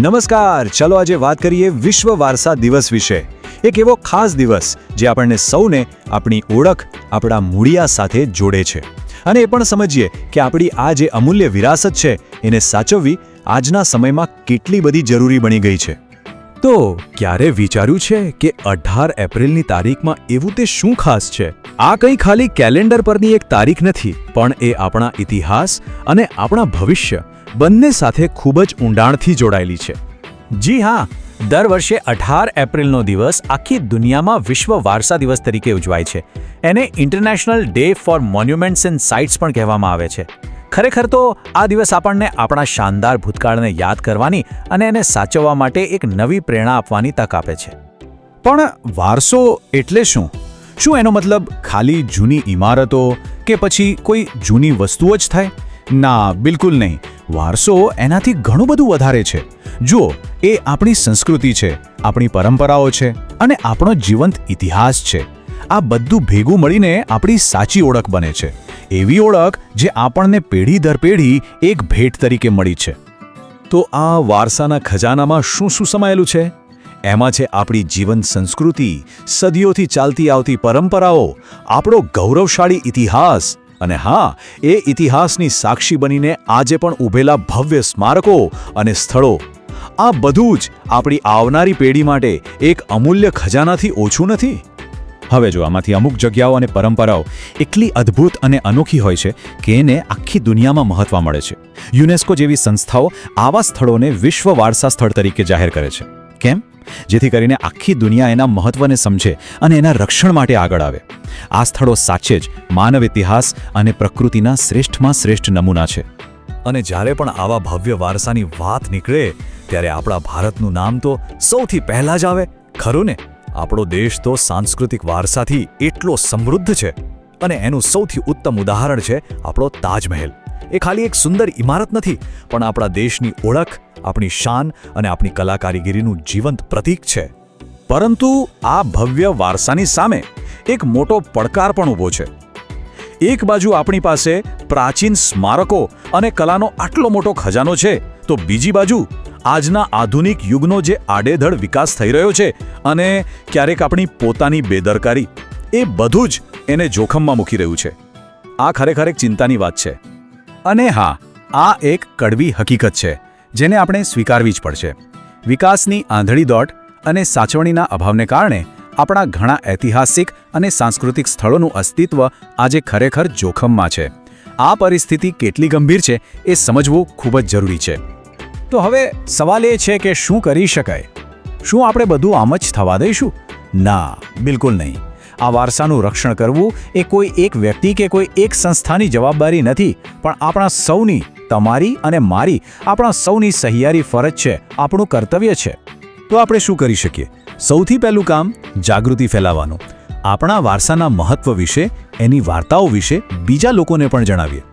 નમસ્કાર, ચલો આજે વાત કરીએ વિશ્વ વારસા દિવસ વિશે। એક એવો ખાસ દિવસ જે આપણને સૌને આપણી ઓળખ, આપણા મૂળિયા સાથે જોડે છે અને એ પણ સમજીએ કે આપણી આ જે અમૂલ્ય વિરાસત છે એને સાચવવી આજના સમયમાં કેટલી બધી જરૂરી બની ગઈ છે। તો ક્યારે વિચાર્યું છે કે 18 એપ્રિલની તારીખમાં એવું તે શું ખાસ છે? આ કંઈ ખાલી કેલેન્ડર પરની એક તારીખ નથી, પણ એ આપણા ઇતિહાસ અને આપણા ભવિષ્ય બંને સાથે ખૂબ જ ઊંડાણથી જોડાયેલી છે। જી હા, દર વર્ષે 18 એપ્રિલનો દિવસ આખી દુનિયામાં વિશ્વ વારસા દિવસ તરીકે ઉજવાય છે। એને international day four monuments and sites પણ કહેવામાં આવે છે। ખરેખર તો આ દિવસ આપણને આપણા શાનદાર ભૂતકાળને યાદ કરવાની અને એને સાચવવા માટે એક નવી પ્રેરણા આપવાની તક આપે છે। પણ વારસો એટલે શું? શું એનો મતલબ ખાલી જૂની ઇમારતો કે પછી કોઈ જૂની વસ્તુઓ જ થાય? ના, બિલકુલ નહીં। વારસો એનાથી ઘણું બધું વધારે છે। જુઓ, એ આપણી સંસ્કૃતિ છે, આપણી પરંપરાઓ છે અને આપણો જીવંત ઇતિહાસ છે। આ બધું ભેગું મળીને આપણી સાચી ઓળખ બને છે, એવી ઓળખ જે આપણને પેઢી દર પેઢી એક ભેટ તરીકે મળી છે। તો આ વારસાના ખજાનામાં શું શું સમાયેલું છે? એમાં છે આપણી જીવંત સંસ્કૃતિ, સદીઓથી ચાલતી આવતી પરંપરાઓ, આપણો ગૌરવશાળી ઇતિહાસ અને હા, એ ઇતિહાસની સાક્ષી બનીને આજે પણ ઊભેલા ભવ્ય સ્મારકો અને સ્થળો। આ બધું જ આપણી આવનારી પેઢી માટે એક અમૂલ્ય ખજાનાથી ઓછું નથી। હવે જો આમાંથી અમુક જગ્યાઓ અને પરંપરાઓ એટલી અદ્ભુત અને અનોખી હોય છે કે એને આખી દુનિયામાં મહત્વ મળે છે। યુનેસ્કો જેવી સંસ્થાઓ આવા સ્થળોને વિશ્વ વારસા સ્થળ તરીકે જાહેર કરે છે। કેમ? જેથી કરીને આખી દુનિયા એના મહત્વને સમજે અને એના રક્ષણ માટે આગળ આવે। આ સ્થળો સાચે જ માનવ ઇતિહાસ અને પ્રકૃતિના શ્રેષ્ઠમાં શ્રેષ્ઠ નમૂના છે। અને જ્યારે પણ આવા ભવ્ય વારસાની વાત નીકળે ત્યારે આપણા ભારતનું નામ તો સૌથી પહેલા જ આવે, ખરું ને? આપણો દેશ તો સાંસ્કૃતિક વારસાથી એટલો સમૃદ્ધ છે અને એનું સૌથી ઉત્તમ ઉદાહરણ છે આપણો તાજમહેલ। એ ખાલી એક સુંદર ઇમારત નથી, પણ આપણા દેશની ઓળખ, આપણી શાન અને આપણી કલાકારીગીરીનું જીવંત પ્રતીક છે। પરંતુ આ ભવ્ય વારસાની સામે એક મોટો પડકાર પણ ઊભો છે। એક બાજુ આપણી પાસે પ્રાચીન સ્મારકો અને કલાનો આટલો મોટો ખજાનો છે, તો બીજી બાજુ આજના આધુનિક યુગનો જે આડેધડ વિકાસ થઈ રહ્યો છે અને ક્યારેક આપણી પોતાની બેદરકારી, એ બધું જ એને જોખમમાં મૂકી રહ્યું છે। આ ખરેખર એક ચિંતાની વાત છે। અને હા, આ એક કડવી હકીકત છે જેને આપણે સ્વીકારવી જ પડશે। વિકાસની આંધળી દોટ અને સાચવણીના અભાવને કારણે આપણા ઘણા ઐતિહાસિક અને સાંસ્કૃતિક સ્થળોનું અસ્તિત્વ આજે ખરેખર જોખમમાં છે। આ પરિસ્થિતિ કેટલી ગંભીર છે એ સમજવું ખૂબ જ જરૂરી છે। તો હવે સવાલ એ છે કે શું કરી શકાય? શું આપણે બધું આમ જ થવા દઈશું? ના, બિલકુલ નહીં। આ વારસાનું રક્ષણ કરવું એ કોઈ એક વ્યક્તિ કે કોઈ એક સંસ્થાની જવાબદારી નથી, પણ આપણા સૌની, તમારી અને મારી, આપણા સૌની સહિયારી ફરજ છે, આપણું કર્તવ્ય છે। તો આપણે શું કરી શકીએ? સૌથી પહેલું કામ જાગૃતિ ફેલાવવાનું। આપણા વારસાના મહત્વ વિશે, એની વાર્તાઓ વિશે બીજા લોકોને પણ જણાવીએ।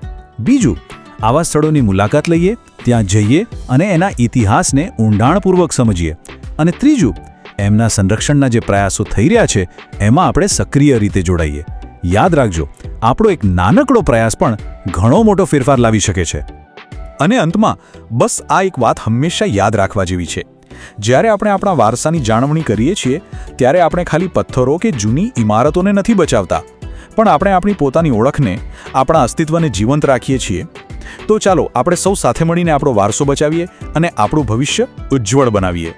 બીજું, આવા સ્થળોની મુલાકાત લઈએ, ત્યાં જઈએ અને એના ઇતિહાસને ઊંડાણપૂર્વક સમજીએ। અને ત્રીજું, એમના સંરક્ષણના જે પ્રયાસો થઈ રહ્યા છે એમાં આપણે સક્રિય રીતે જોડાઈએ। યાદ રાખજો, આપણો એક નાનકડો પ્રયાસ પણ ઘણો મોટો ફેરફાર લાવી શકે છે। અને અંતમાં બસ આ એક વાત હંમેશા યાદ રાખવા જેવી છે, જ્યારે આપણે આપણા વારસાની જાળવણી કરીએ છીએ ત્યારે આપણે ખાલી પથ્થરો કે જૂની ઇમારતોને નથી બચાવતા, પણ આપણે આપણી પોતાની ઓળખને, આપણા અસ્તિત્વને જીવંત રાખીએ છીએ। તો ચાલો આપણે સૌ સાથે મળીને આપણો વારસો બચાવીએ અને આપણું ભવિષ્ય ઉજ્જવળ બનાવીએ।